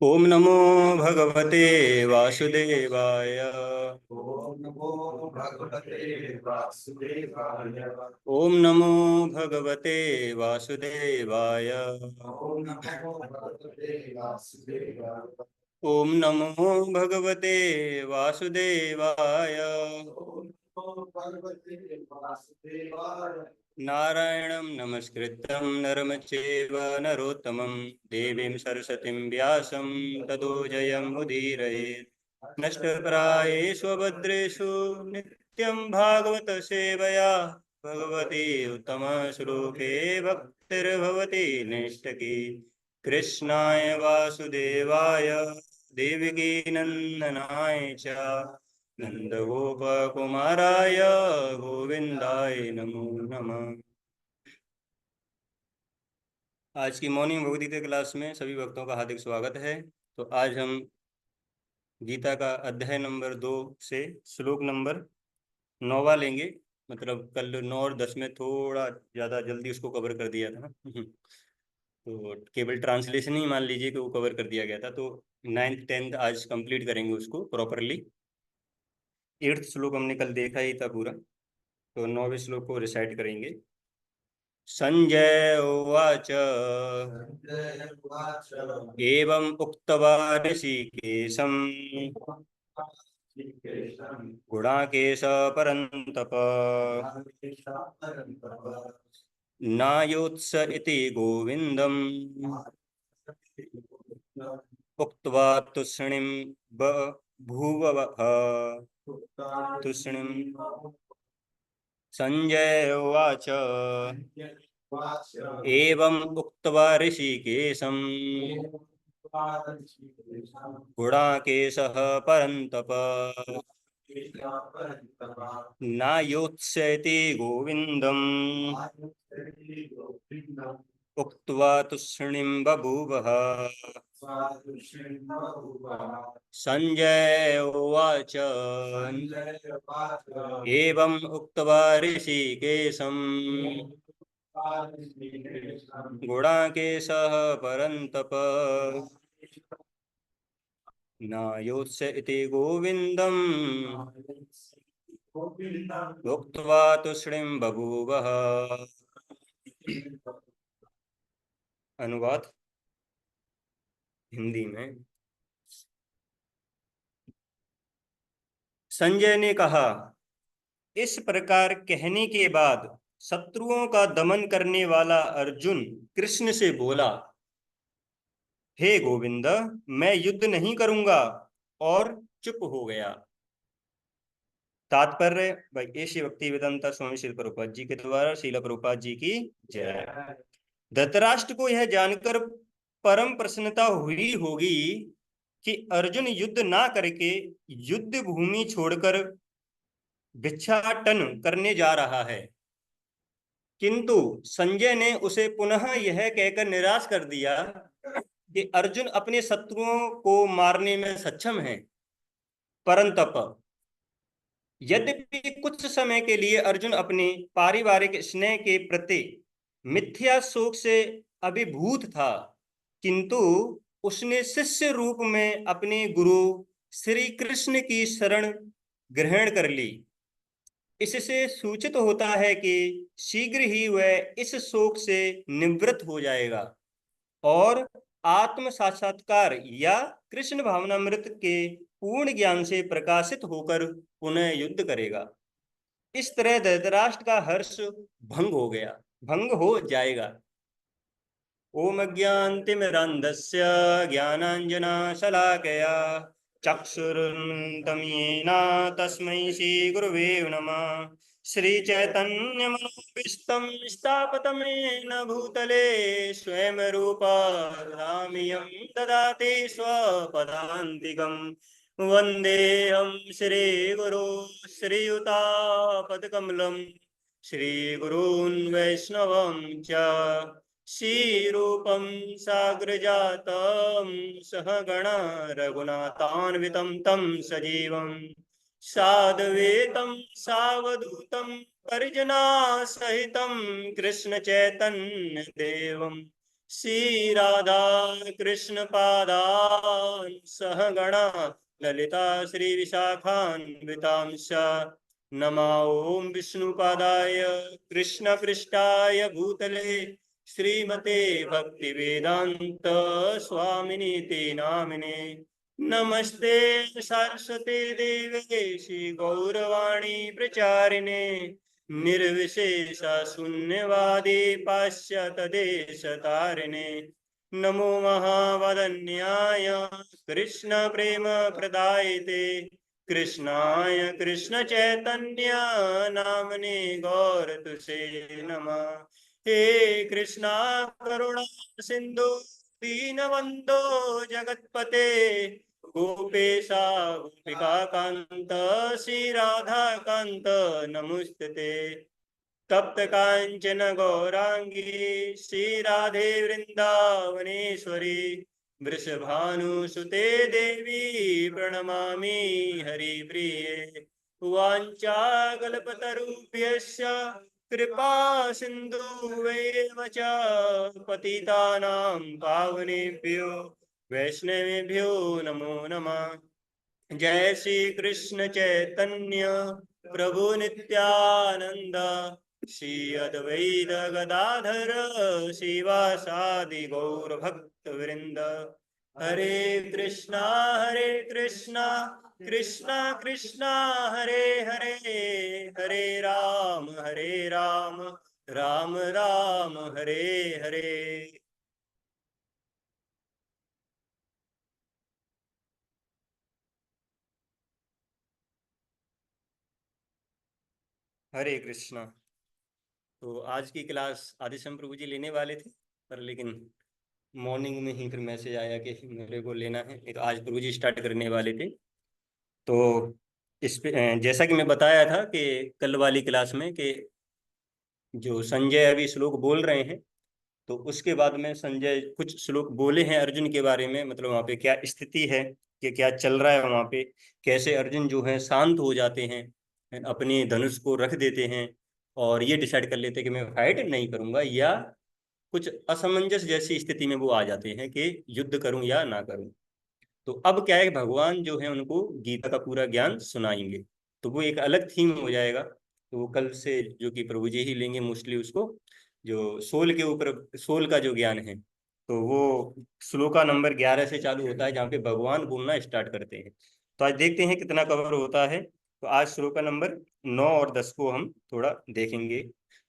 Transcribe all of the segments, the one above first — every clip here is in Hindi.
ओम नमो भगवते वासुदेवाय। ओम नमो भगवते वासुदेवाय। ओम नमो भगवते वासुदेवाय। ओम नमो भगवते वासुदेवाय। ओम नमो भगवते वासुदेवाय। ओम नमो भगवते वासुदेवाय। नारायणं नमस्कृत्यं नरं चैव नरोत्तमं देवीं सरस्वतीं व्यासं ततो जयमुदीरयेत्। नष्टप्रायेषु भद्रेषु नित्यं भागवत सेवया भगवती उत्तमश्लोके भक्तिर्भवति निष्ठकी। कृष्णाय वासुदेवाय देवकी नन्दनाय च नंदगोपकुमाराय गोविंदाय नमो नमः। आज की मॉर्निंग भगवद गीता क्लास में सभी भक्तों का हार्दिक स्वागत है। तो आज हम गीता का अध्याय नंबर 2 से श्लोक नंबर 9वां लेंगे। मतलब कल 9 और 10 में थोड़ा ज़्यादा जल्दी उसको कवर कर दिया था ना। तो केवल ट्रांसलेशन ही मान लीजिए कि वो कवर कर दिया गया था। तो 9th 10th आज कंप्लीट करेंगे उसको प्रॉपरली। 8th श्लोक हमने कल देखा ही था पूरा। तो 9वें श्लोक को रिसाइट करेंगे। संजय उवाच संजय उवाच। एवम् उक्त्वा ऋषिकेशम् ऋषिकेशं गुणाकेश परन्तप परन्तप। नायोत्स इति गोविन्दम् उक्त्वा तूष्णीं बभूवः। तूष्णीं संजय उवाच एवम् उक्त्वा ऋषिकेशम् गुडाकेशः परन्तप नायोत्स्यति गोविन्दम् उक्त्वा तूष्णीं बभूवः। संजय उवाच एवम् उक्त्वा ऋषिकेशम् गुडाकेशः परन्तप नायोत्स्य इति गोविन्दम् उक्त्वा तूष्णीं बभूवः। अनुवाद हिंदी में। संजय ने कहा, इस प्रकार कहने के बाद शत्रुओं का दमन करने वाला अर्जुन कृष्ण से बोला, हे गोविंद, मैं युद्ध नहीं करूंगा, और चुप हो गया। तात्पर्य भाई ये श्री भक्ति वेदांता स्वामी श्री प्रभुपाद जी के द्वारा श्रील प्रभुपाद जी की जय। धृतराष्ट्र को यह जानकर परम प्रसन्नता हुई होगी कि अर्जुन युद्ध ना करके युद्ध भूमि छोड़कर भिक्षाटन करने जा रहा है। किंतु संजय ने उसे पुनः यह कहकर निराश कर दिया कि अर्जुन अपने शत्रुओं को मारने में सक्षम है। परंतप यद्यपि कुछ समय के लिए अर्जुन अपने पारिवारिक स्नेह के प्रति मिथ्या शोक से अभिभूत था, किंतु उसने शिष्य रूप में अपने गुरु श्री कृष्ण की शरण ग्रहण कर ली। इससे सूचित होता है कि शीघ्र ही वह इस शोक से निवृत्त हो जाएगा और आत्म साक्षात्कार या कृष्ण भावनामृत के पूर्ण ज्ञान से प्रकाशित होकर पुनः युद्ध करेगा। इस तरह धृतराष्ट्र का हर्ष भंग हो जाएगा। ओम अज्ञानतिमिरान्धस्य ज्ञानाञ्जनशलाकया चक्षुरुन्मिलितं येन तस्मै श्रीगुरवे नमः। श्रीचैतन्यमनोभीष्टं स्थापितं येन भूतले स्वयं रूपा रामियं ददाति स्वपदान्तिकम्। वन्देऽहं श्रीगुरो श्रीयुतापदकमलं श्रीगुरून् वैष्णवं च श्रीरूपं साग्रजातं सहगणा रघुनाथान्वितं तं सजीवं साद्वैतं सावधूतं परिजनासहितं कृष्णचैतन्यदेवं श्री राधा कृष्ण पादान सहगणा ललिता श्री विशाखान्वितांश नमा ओम विष्णुपादाय कृष्ण पृष्ठाय भूतले श्रीमते भक्ति वेदांत स्वामिनी ते नामिने नमस्ते सरस्वती देवे श्री गौरवाणी प्रचारिणे निर्विशेष शून्यवादी पाश्चातदेश तारिणे नमो महावदन्याय कृष्ण प्रेम प्रदायते कृष्णाय कृष्ण चैतन्य नामने गौर तुसे नमः। हे कृष्णा करुणा सिंधु दीनबंधो जगतपते गोपेशा गोपिका कांत श्री राधा कांत नमोस्तुते। तप्त कांचन गौरांगी श्री राधे वृंदावनेश्वरी वृषभानुसुते देवी प्रणमामि हरिप्रिये। वाञ्छाकल्पतरुभ्यश्च कृपा सिन्धुवेव च पतितानां पावनेभ्यो वैष्णवेभ्यो नमो नमः। जय श्री कृष्ण चैतन्य प्रभु नित्यानंद श्री अद्वैत गदाधर शिवासादि गौर भक्त वृंद। हरे कृष्णा कृष्णा कृष्णा हरे हरे हरे राम राम राम हरे हरे। हरे कृष्णा। तो आज की क्लास आदिशम प्रभु जी लेने वाले थे, पर लेकिन मॉर्निंग में ही फिर मैसेज आया कि मेरे को लेना है, नहीं तो आज प्रभु जी स्टार्ट करने वाले थे। तो इस पे जैसा कि मैं बताया था कि कल वाली क्लास में कि जो संजय अभी श्लोक बोल रहे हैं, तो उसके बाद में संजय कुछ श्लोक बोले हैं अर्जुन के बारे में, मतलब वहाँ पे क्या स्थिति है, कि क्या चल रहा है वहाँ पे, कैसे अर्जुन जो है शांत हो जाते हैं, अपने धनुष को रख देते हैं और ये डिसाइड कर लेते हैं कि मैं फाइट नहीं करूंगा, या कुछ असमंजस जैसी स्थिति में वो आ जाते हैं कि युद्ध करूं या ना करूं। तो अब क्या है, भगवान जो है उनको गीता का पूरा ज्ञान सुनाएंगे, तो वो एक अलग थीम हो जाएगा। तो वो कल से जो कि प्रभु जी ही लेंगे मोस्टली उसको, जो सोल के ऊपर, सोल का जो ज्ञान है, तो वो श्लोका नंबर 11 से चालू होता है, जहाँ पे भगवान बोलना स्टार्ट करते हैं। तो आज देखते हैं कितना कवर होता है। तो आज श्लोका नंबर 9 और 10 को हम थोड़ा देखेंगे।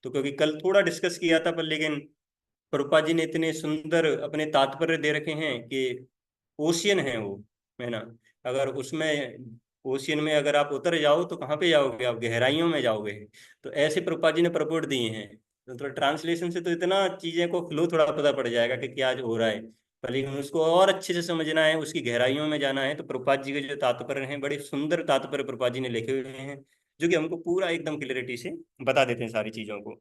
तो क्योंकि कल थोड़ा डिस्कस किया था, पर लेकिन प्रभुपाद जी ने इतने सुंदर अपने तात्पर्य दे रखे हैं कि ओशियन है वो, है ना। अगर उसमें ओशियन में अगर आप उतर जाओ तो कहाँ पे जाओगे, आप गहराइयों में जाओगे। तो ऐसे प्रभुपाद जी ने प्रपोट दिए हैं। तो थोड़ा ट्रांसलेशन से तो इतना चीजें को फ्लो थोड़ा पता पड़ जाएगा कि क्या हो रहा है, पर लेकिन उसको और अच्छे से समझना है, उसकी गहराइयों में जाना है, तो प्रभुपाद जी के जो तात्पर्य हैं, बड़े सुंदर तात्पर्य प्रभुपाद जी ने लिखे हुए हैं, जो कि हमको पूरा एकदम क्लियरिटी से बता देते हैं सारी चीजों को।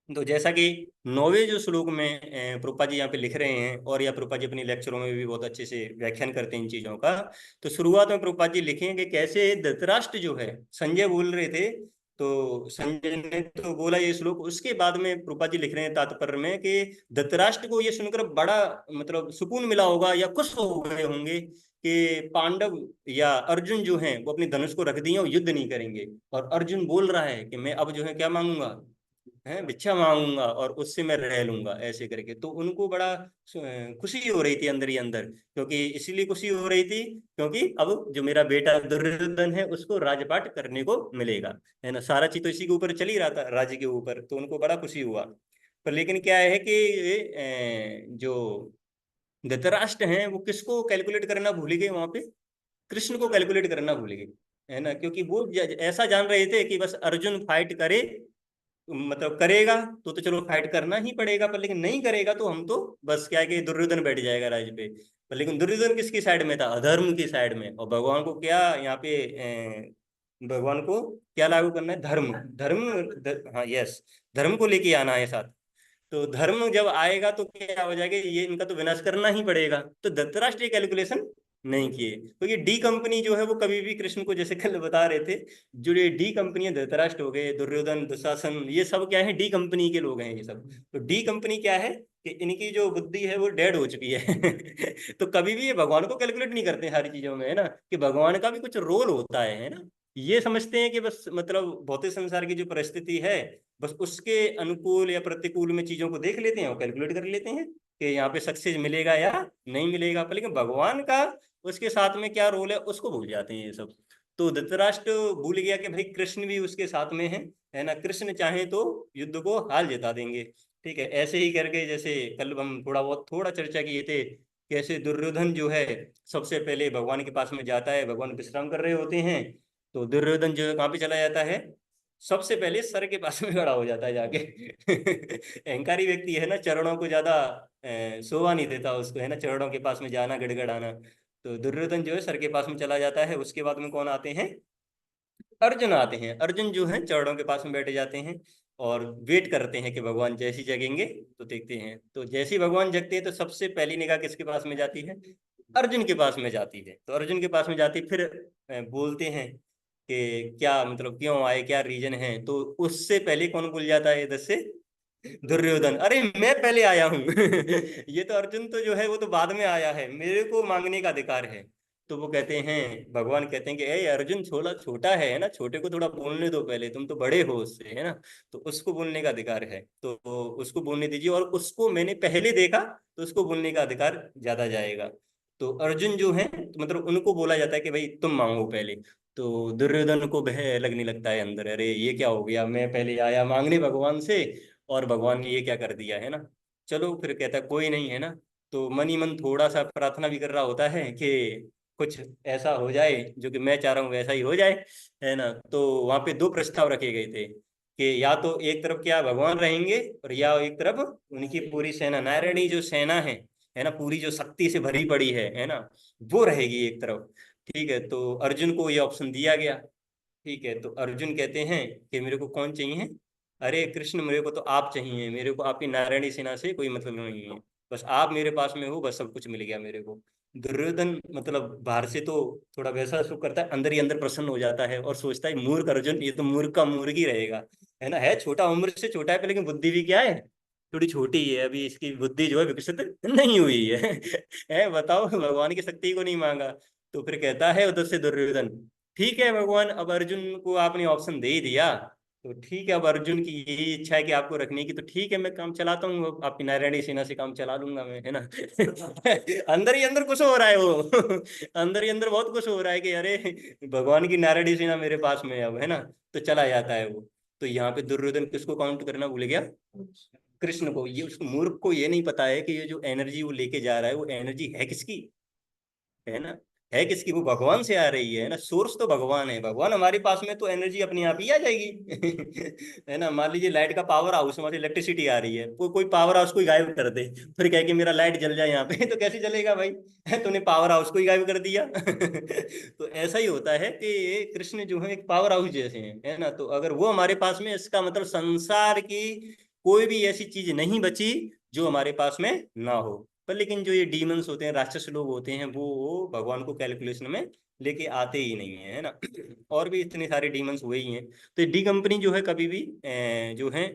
तो जैसा कि 9वें जो श्लोक में प्रोपा जी यहाँ पे लिख रहे हैं, और या प्रोपा जी अपनी लेक्चरों में भी बहुत अच्छे से व्याख्यान करते हैं इन चीजों का। तो शुरुआत में प्रोपा जी लिखे हैं कि कैसे धृतराष्ट्र जो है, संजय बोल रहे थे, तो संजय ने तो बोला ये श्लोक, उसके बाद में प्रोपा जी लिख रहे हैं तात्पर्य में कि धृतराष्ट्र को ये सुनकर बड़ा मतलब सुकून मिला होगा या खुश हो गए होंगे कि पांडव या अर्जुन जो हैं वो अपने धनुष को रख दिए और युद्ध नहीं करेंगे। और अर्जुन बोल रहा है कि मैं अब जो है क्या मांगूंगा, है भिक्षा मांगूंगा और उससे मैं रह लूंगा, ऐसे करके। तो उनको बड़ा खुशी हो रही थी अंदर ही अंदर, क्योंकि इसीलिए खुशी हो रही थी क्योंकि अब जो मेरा बेटा दुर्योधन है उसको राजपाट करने को मिलेगा, है ना। सारा चीज तो इसी के ऊपर चल ही रहा था, राज्य के ऊपर, तो उनको बड़ा खुशी हुआ। पर लेकिन क्या है कि जो धृतराष्ट्र हैं वो किसको कैलकुलेट करना भूल गए वहां पे, कृष्ण को कैलकुलेट करना भूल गए, है ना। क्योंकि वो ऐसा जान रहे थे कि बस अर्जुन फाइट करे, मतलब करेगा तो चलो फाइट करना ही पड़ेगा, पर लेकिन नहीं करेगा तो हम तो बस क्या है कि दुर्योधन बैठ जाएगा राज पे। पर लेकिन दुर्योधन किसकी साइड में था, अधर्म की साइड में। और भगवान को क्या यहाँ पे भगवान को क्या लागू करना है, धर्म धर्म हाँ यस, धर्म को लेके आना है साथ। तो धर्म जब आएगा तो क्या हो जाएगा, ये इनका तो विनाश करना ही पड़ेगा। तो धृतराष्ट्र ये कैलकुलेशन नहीं किए। तो ये डी कंपनी जो है वो कभी भी कृष्ण को, जैसे कल बता रहे थे, जो ये डी कंपनी है, धृतराष्ट्र हो गए, दुर्योधन, दुशासन, ये सब क्या है, डी कंपनी के लोग हैं ये सब। तो डी कंपनी क्या है, कि इनकी जो बुद्धि है वो डेड हो चुकी है। तो कभी भी ये भगवान को कैलकुलेट नहीं करते हर चीजों में, है ना, कि भगवान का भी कुछ रोल होता है ना। ये समझते हैं कि बस मतलब भौतिक संसार की जो परिस्थिति है, बस उसके अनुकूल या प्रतिकूल में चीजों को देख लेते हैं और कैलकुलेट कर लेते हैं कि यहाँ पे सक्सेस मिलेगा या नहीं मिलेगा, पर लेकिन भगवान का उसके साथ में क्या रोल है उसको भूल जाते हैं ये सब। तो धृतराष्ट्र भूल गया कि भाई कृष्ण भी उसके साथ में है ना, कृष्ण चाहे तो युद्ध को हाल जिता देंगे। ठीक है, ऐसे ही करके जैसे कल हम थोड़ा चर्चा किए थे, कैसे दुर्योधन जो है सबसे पहले भगवान के पास में जाता है, भगवान विश्राम कर रहे होते हैं, तो दुर्योधन जो है कहाँ पे चला जाता है, सबसे पहले सर के पास में खड़ा हो जाता है जाके। अहंकारी व्यक्ति है ना, चरणों को ज्यादा शोभा नहीं देता उसको, है ना, चरणों के पास में जाना गड़गड़ाना। तो दुर्योधन जो है सर के पास में चला जाता है, उसके बाद में कौन आते हैं, अर्जुन आते हैं। अर्जुन जो है चरणों के पास में बैठे जाते हैं और वेट करते हैं कि भगवान जैसी जगेंगे तो देखते हैं। तो जैसे ही भगवान जगते हैं तो सबसे पहली निगाह किसके पास में जाती है, अर्जुन के पास में जाती है। तो अर्जुन के पास में जाती, फिर बोलते हैं कि क्या मतलब क्यों आए, क्या रीजन है, तो उससे पहले कौन बोल जाता है इधर से, दुर्योधन, अरे मैं पहले आया हूँ। ये तो अर्जुन तो जो है वो तो बाद में आया है, मेरे को मांगने का अधिकार है। तो वो कहते हैं, भगवान कहते हैं कि ए अर्जुन छोटा छोटा है ना, छोटे को थोड़ा बोलने दो पहले, तुम तो बड़े हो उससे, है ना, तो उसको बोलने का अधिकार है, तो उसको बोलने दीजिए, और उसको मैंने पहले देखा तो उसको बोलने का अधिकार ज्यादा जाएगा। तो अर्जुन जो है तो मतलब उनको बोला जाता है कि भाई तुम मांगो पहले। तो दुर्योधन को भय लगने लगता है अंदर, अरे ये क्या हो गया, मैं पहले आया मांगने भगवान से और भगवान ने ये क्या कर दिया, है ना। चलो फिर कहता है कोई नहीं, है ना। तो मन ही मन थोड़ा सा प्रार्थना भी कर रहा होता है कि कुछ ऐसा हो जाए जो कि मैं चाह रहा हूँ वैसा ही हो जाए, है ना। तो वहां पे दो प्रस्ताव रखे गए थे कि या तो एक तरफ क्या भगवान रहेंगे और या एक तरफ उनकी पूरी सेना, नारायणी जो सेना है ना, पूरी जो शक्ति से भरी पड़ी है ना, वो रहेगी एक तरफ। ठीक है, तो अर्जुन को ये ऑप्शन दिया गया। ठीक है, तो अर्जुन कहते हैं कि मेरे को कौन चाहिए, अरे कृष्ण मेरे को तो आप चाहिए, मेरे को आपकी नारायणी सेना से कोई मतलब नहीं है, बस आप मेरे पास में हो, बस सब कुछ मिल गया मेरे को। दुर्योधन मतलब बाहर से तो थोड़ा वैसा सुख करता है, अंदर ही अंदर प्रसन्न हो जाता है और सोचता है मूर्ख अर्जुन, ये तो मूर्ख का मूर्ख ही रहेगा, है ना, है छोटा, उम्र से छोटा है, पर लेकिन बुद्धि भी क्या है, थोड़ी छोटी है अभी, इसकी बुद्धि जो है विकसित नहीं हुई है। है बताओ, भगवान की शक्ति को नहीं मांगा। तो फिर कहता है उधर से दुर्योधन, ठीक है भगवान, अब अर्जुन को आपने ऑप्शन दे ही दिया, तो ठीक है, अब अर्जुन की यही इच्छा है कि आपको रखने की, तो ठीक है मैं काम चलाता हूँ, अब आपकी नारायणी सेना से काम चला लूंगा मैं, है ना। अंदर ही अंदर कुछ हो रहा है वो। अंदर ही अंदर बहुत कुछ हो रहा है कि अरे भगवान की नारायणी सेना मेरे पास में है अब, है ना। तो चला जाता है वो। तो यहाँ पे दुर्योधन किसको काउंट करना भूल गया, कृष्ण को। ये उसको मूर्ख को ये नहीं पता है कि ये जो एनर्जी वो लेके जा रहा है वो एनर्जी है किसकी, है ना, है किसकी, वो भगवान से आ रही है ना, सोर्स तो भगवान है, भगवान हमारे पास में तो एनर्जी अपने आप ही आ जाएगी। है ना, मान लीजिए लाइट का पावर हाउस, हमारी इलेक्ट्रिसिटी आ रही है, कोई पावर हाउस को ही गायब कर दे, फिर कहे कि मेरा लाइट जल जाए यहाँ पे, तो कैसे चलेगा भाई, तूने पावर हाउस को ही गायब कर दिया। तो ऐसा ही होता है कि कृष्ण जो है एक पावर हाउस जैसे हैं, है ना, तो अगर वो हमारे पास में, इसका मतलब संसार की कोई भी ऐसी चीज नहीं बची जो हमारे पास में ना हो। पर लेकिन जो ये डीमंस होते हैं, राक्षस लोग होते हैं, वो भगवान को कैलकुलेशन में लेके आते ही नहीं है ना। और भी इतने सारे डीमंस हुए ही हैं। तो डी कंपनी जो है कभी भी जो है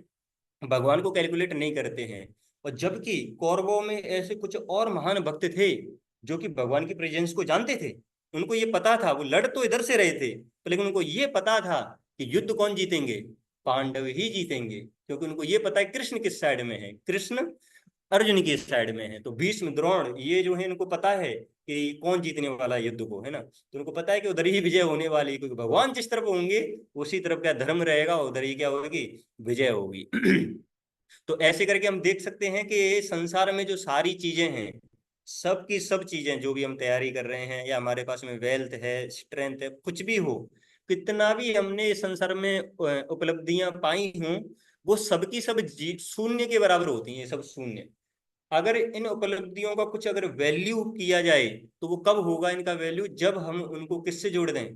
भगवान को कैलकुलेट नहीं करते हैं। और जबकि कौरवों में ऐसे कुछ और महान भक्त थे जो कि भगवान की प्रेजेंस को जानते थे, उनको ये पता था, वो लड़ तो इधर से रहे थे, पर लेकिन उनको ये पता था कि युद्ध कौन जीतेंगे, पांडव ही जीतेंगे, क्योंकि उनको ये पता है कृष्ण किस साइड में है, कृष्ण अर्जुन की साइड में है। तो भीष्म द्रोण ये जो है इनको पता है कि कौन जीतने वाला है युद्ध को, है ना, तो उनको पता है कि उधर ही विजय होने वाली है, क्योंकि भगवान जिस तरफ होंगे उसी तरफ का धर्म रहेगा, उधर ही क्या होगी, विजय होगी। तो ऐसे करके हम देख सकते हैं कि संसार में जो सारी चीजें हैं, सब की सब चीजें जो भी हम तैयारी कर रहे हैं, या हमारे पास में वेल्थ है, स्ट्रेंथ है, कुछ भी हो, कितना भी हमने इस संसार में उपलब्धियां पाई हों, वो सबकी सब शून्य के बराबर होती हैं, ये सब शून्य। अगर इन उपलब्धियों का कुछ अगर वैल्यू किया जाए, तो वो कब होगा इनका वैल्यू, जब हम उनको किससे जोड़ दें,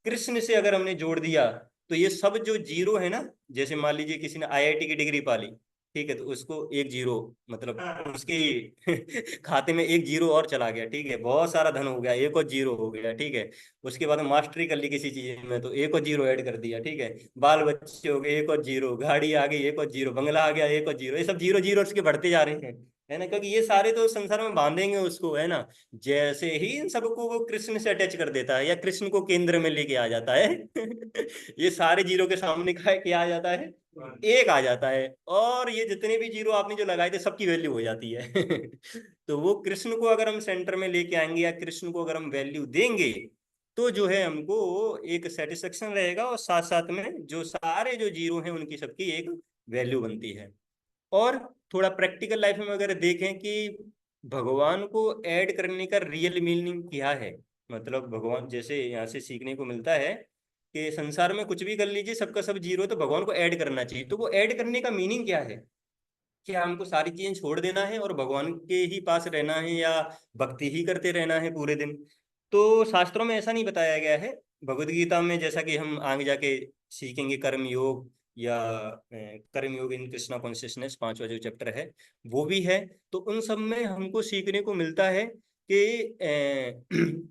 कृष्ण से अगर हमने जोड़ दिया, तो ये सब जो जीरो है ना, जैसे मान लीजिए किसी ने आईआईटी की डिग्री पा ली, ठीक है, तो उसको एक जीरो, मतलब उसके खाते में एक जीरो और चला गया, ठीक है, बहुत सारा धन हो गया, एक और जीरो हो गया, ठीक है। उसके बाद मास्टरी कर ली किसी चीज में, तो एक और जीरो ऐड कर दिया, ठीक है। बाल बच्चे हो गए, एक और जीरो, गाड़ी आ गई, एक और जीरो, बंगला आ गया, एक और जीरो, ये सब जीरो जीरो उसके बढ़ते जा रहे हैं। है ना, क्योंकि ये सारे तो संसार में बांधेंगे उसको, है ना। जैसे ही इन सबको वो कृष्ण से अटैच कर देता है या कृष्ण को केंद्र में लेके आ जाता है ये सारे जीरो के सामने क्या आ जाता है, एक आ जाता है। और ये जितने भी जीरो आपने जो लगाए थे सबकी वैल्यू हो जाती है तो वो कृष्ण को अगर हम सेंटर में लेके आएंगे या कृष्ण को अगर हम वैल्यू देंगे, तो जो है हमको एक सेटिस्फेक्शन रहेगा, और साथ साथ में जो सारे जो जीरो हैं उनकी सबकी एक वैल्यू बनती है। और थोड़ा प्रैक्टिकल लाइफ में अगर देखें कि भगवान को ऐड करने का रियल मीनिंग क्या है, मतलब भगवान जैसे यहाँ से सीखने को मिलता है कि संसार में कुछ भी कर लीजिए सबका सब जीरो है, तो भगवान को ऐड करना चाहिए। तो वो ऐड करने का मीनिंग क्या है? क्या हमको सारी चीजें छोड़ देना है और भगवान के ही पास रहना है, या भक्ति ही करते रहना है पूरे दिन? तो शास्त्रों में ऐसा नहीं बताया गया है। भगवत गीता में, जैसा कि हम आगे जाके सीखेंगे, कर्म योग या कर्म योग इन कृष्णा कॉन्शियसनेस, 5वां जो चैप्टर है वो भी है। तो उन सब में हमको सीखने को मिलता है कि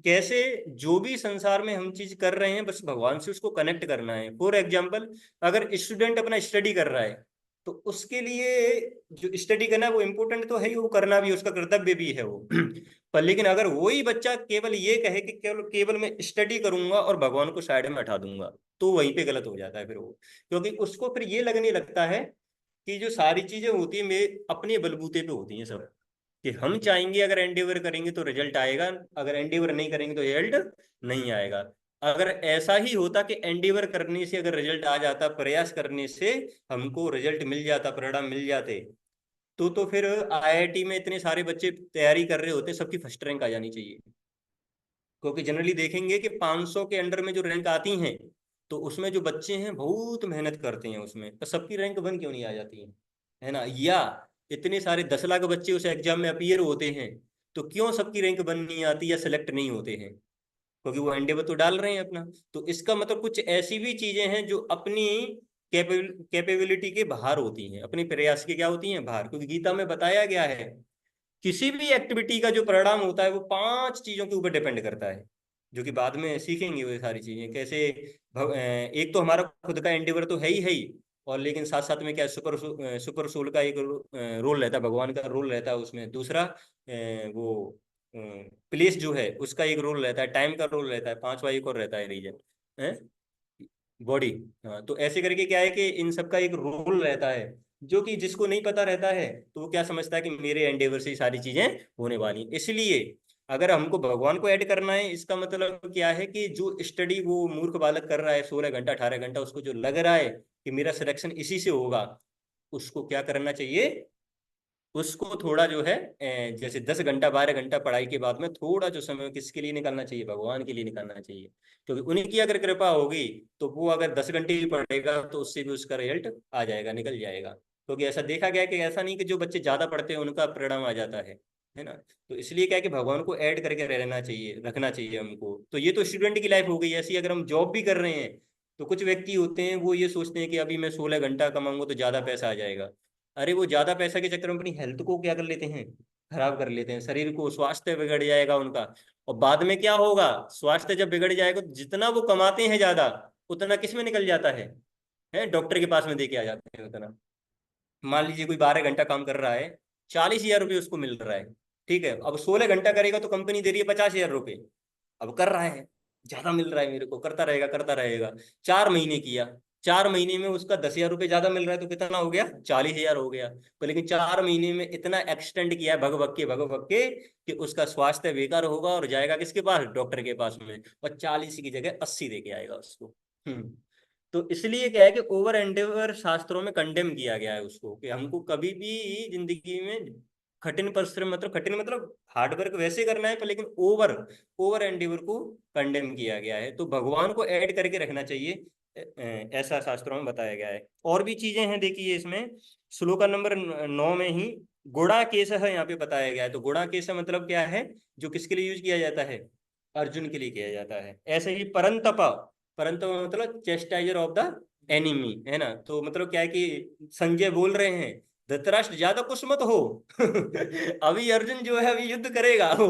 कैसे जो भी संसार में हम चीज कर रहे हैं बस भगवान से उसको कनेक्ट करना है। फॉर एग्जाम्पल, अगर स्टूडेंट अपना स्टडी कर रहा है, तो उसके लिए जो स्टडी करना है वो इम्पोर्टेंट तो है ही, वो करना भी, उसका कर्तव्य भी है वो पर लेकिन अगर वही बच्चा केवल ये कहे कि केवल केवल मैं स्टडी करूंगा और भगवान को साइड में हटा दूंगा, तो वहीं पे गलत हो जाता है फिर वो। क्योंकि उसको फिर ये लगने लगता है कि जो सारी चीजें होती है मेरे अपने बलबूते पे होती हैं सब, कि हम चाहेंगे अगर एंडेवर करेंगे तो रिजल्ट आएगा, अगर एंडेवर नहीं करेंगे तो रिजल्ट नहीं आएगा। अगर ऐसा ही होता कि एंडेवर करने से अगर रिजल्ट आ जाता, प्रयास करने से हमको रिजल्ट मिल जाता, परिणाम मिल जाते, तो फिर आईआईटी में इतने सारे बच्चे तैयारी कर रहे होते, सबकी फर्स्ट रैंक आ जानी चाहिए। क्योंकि जनरली देखेंगे कि 500 के अंडर में जो रैंक आती हैं, तो उसमें जो बच्चे हैं बहुत मेहनत करते हैं उसमें, तो सबकी रैंक 1 क्यों नहीं आ जाती है ना? या इतने सारे 10 लाख बच्चे उस एग्जाम में अपीयर होते हैं, तो क्यों सबकी रैंक 1 नहीं आती या सेलेक्ट नहीं होते हैं? क्योंकि वो एंडेवर तो डाल रहे हैं अपना। तो इसका मतलब कुछ ऐसी भी चीजें हैं जो अपनी कैपेबिलिटी के बाहर होती हैं, अपने प्रयास के क्या होती हैं, बाहर। क्योंकि गीता में बताया गया है किसी भी एक्टिविटी का जो परिणाम होता है वो 5 चीजों के ऊपर डिपेंड करता है, जो कि बाद में सीखेंगे वो सारी चीजें कैसे। एक तो हमारा खुद का एंडेवर तो है ही, और लेकिन साथ साथ में क्या सुपर सोल का एक रोल रहता है, भगवान का रोल रहता है उसमें। दूसरा वो प्लेस जो है उसका एक रोल रहता है, टाइम का रोल रहता है, 5वां एक और रहता है रीजन, है बॉडी। हाँ, तो ऐसे करके क्या है कि इन सब का एक रोल रहता है, जो कि जिसको नहीं पता रहता है तो वो क्या समझता है कि मेरे एंडेवर से ही सारी चीजें होने वाली। इसलिए अगर हमको भगवान को ऐड करना है, इसका मतलब क्या है कि जो स्टडी वो मूर्ख बालक कर रहा है 16 घंटा 18 घंटा, उसको जो लग रहा है कि मेरा सिलेक्शन इसी से होगा, उसको क्या करना चाहिए, उसको थोड़ा जो है जैसे 10 घंटा 12 घंटा पढ़ाई के बाद में थोड़ा जो समय किसके लिए निकालना चाहिए, भगवान के लिए निकालना चाहिए। क्योंकि उन्हीं की अगर कृपा होगी तो वो अगर 10 घंटे भी पढ़ेगा तो उससे भी उसका रिजल्ट आ जाएगा, निकल जाएगा। क्योंकि ऐसा देखा गया कि ऐसा नहीं कि जो बच्चे ज्यादा पढ़ते हैं उनका परिणाम आ जाता है ना। तो इसलिए क्या है कि भगवान को ऐड करके रहना चाहिए, रखना चाहिए हमको। तो ये तो स्टूडेंट की लाइफ हो गई। ऐसी अगर हम जॉब भी कर रहे हैं, तो कुछ व्यक्ति होते हैं वो ये सोचते हैं कि अभी मैं 16 घंटा कमाऊंगा तो ज्यादा पैसा आ जाएगा। अरे वो ज्यादा पैसा के चक्कर में अपनी हेल्थ को क्या कर लेते हैं, खराब कर लेते हैं, शरीर को, स्वास्थ्य बिगड़ जाएगा उनका। और बाद में क्या होगा, स्वास्थ्य जब बिगड़ जाएगा तो जितना वो कमाते हैं ज्यादा, उतना किस में निकल जाता है डॉक्टर के पास में दे के आ जाते हैं उतना। मान लीजिए कोई 12 घंटा काम कर रहा है, 40,000 रुपये उसको मिल रहा है, ठीक है। अब 16 घंटा करेगा तो कंपनी दे रही है 50,000 रुपये। अब कर रहा है, ज्यादा मिल रहा है मेरे को, करता रहेगा करता रहेगा। 4 महीने किया, 4 महीने में उसका 10,000 रुपये ज्यादा मिल रहा है, तो कितना हो गया, 40,000 हो गया। तो लेकिन 4 महीने में इतना एक्सटेंड किया है भग भग के कि उसका स्वास्थ्य बेकार होगा और जाएगा किसके पास, डॉक्टर के पास में, और 40 की जगह 80 दे के आएगा उसको। तो इसलिए क्या है कि ओवर एंडेवर शास्त्रों में कंडेम किया गया है उसको, कि हमको कभी भी जिंदगी में कठिन परिश्रम, मतलब कठिन मतलब हार्डवर्क वैसे करना है, पर लेकिन ओवर ओवर एंडेवर को कंडेम किया गया है। तो भगवान को ऐड करके रखना चाहिए, ऐसा शास्त्रों में बताया गया है। और भी चीजें हैं देखिए इसमें, श्लोका नंबर 9 में ही गुणा केस है यहाँ पे बताया गया है। तो गुणा केस मतलब क्या है, जो किसके लिए यूज किया जाता है, अर्जुन के लिए किया जाता है। ऐसे ही परंतपा, परंतु मतलब चेस्टाइजर ऑफ द एनिमी, है ना। तो मतलब क्या है कि संजय बोल रहे हैं धृतराष्ट्र ज्यादा कुछ मत हो। अभी अर्जुन जो है अभी युद्ध करेगा वो।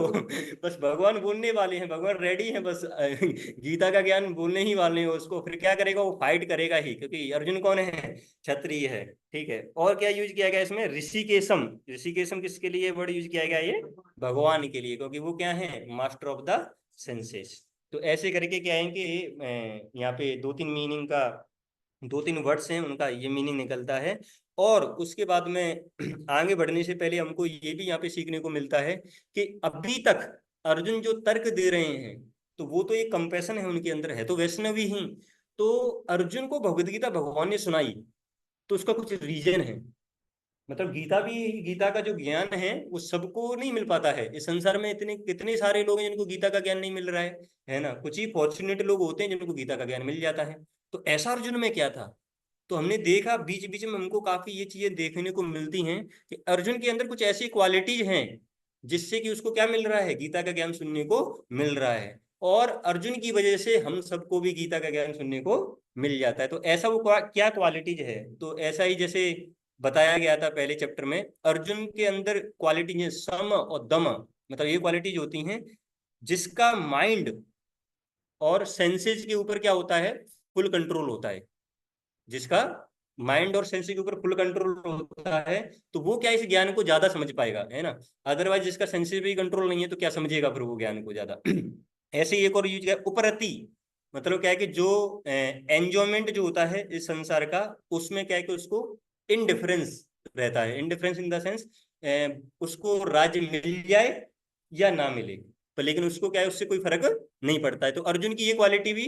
बस भगवान बोलने वाले हैं, भगवान रेडी हैं, बस गीता का ज्ञान बोलने ही वाले हैं उसको, फिर क्या करेगा वो फाइट करेगा ही, क्योंकि अर्जुन कौन है, क्षत्रिय है। ठीक है, और क्या यूज किया गया इसमें, ऋषिकेशम। ऋषिकेशम किसके लिए वर्ड यूज किया गया, ये भगवान के लिए, क्योंकि वो क्या है, मास्टर ऑफ द सेंसेस। तो ऐसे करके क्या है कि यहाँ पे दो तीन मीनिंग का, दो तीन वर्ड्स हैं उनका ये मीनिंग निकलता है। और उसके बाद में आगे बढ़ने से पहले हमको ये भी यहाँ पे सीखने को मिलता है कि अभी तक अर्जुन जो तर्क दे रहे हैं, तो वो तो एक कंपैशन है उनके अंदर, है तो वैष्णवी ही। तो अर्जुन को भगवत गीता भगवान ने सुनाई, तो उसका कुछ रीजन है। मतलब गीता भी, गीता का जो ज्ञान है वो सबको नहीं मिल पाता है। इस संसार में इतने कितने सारे लोग हैं जिनको गीता का ज्ञान नहीं मिल रहा है ना। कुछ ही फॉर्चुनेट लोग होते हैं जिनको गीता का ज्ञान मिल जाता है। तो ऐसा अर्जुन में क्या था, तो हमने देखा बीच बीच में हमको काफी ये चीजें देखने को मिलती हैं कि अर्जुन के अंदर कुछ ऐसी क्वालिटीज हैं जिससे कि उसको क्या मिल रहा है, गीता का ज्ञान सुनने को मिल रहा है। और अर्जुन की वजह से हम सबको भी गीता का ज्ञान सुनने को मिल जाता है। तो ऐसा वो क्या क्वालिटीज है, तो ऐसा ही जैसे बताया गया था पहले चैप्टर में, अर्जुन के अंदर क्वालिटी है सम और दम। मतलब ये क्वालिटीज होती हैं जिसका माइंड और सेंसेस के ऊपर क्या होता है, फुल कंट्रोल होता है। जिसका माइंड और सेंस के ऊपर फुल कंट्रोल होता है, तो वो क्या इस ज्ञान को ज्यादा समझ पाएगा, है ना। अदरवाइज जिसका सेंसेस भी कंट्रोल नहीं है तो क्या समझेगा फिर वो ज्ञान को ज्यादा। ऐसे ही एक और यूज किया उपरति। मतलब क्या है कि जो एंजॉयमेंट जो होता है इस संसार का, उसमें क्या है कि उसको इनडिफरेंस रहता है। इनडिफरेंस इन द सेंस, उसको राज्य मिल जाए या ना मिले, पर लेकिन उसको क्या है, उससे कोई फर्क नहीं पड़ता है। तो अर्जुन की ये क्वालिटी भी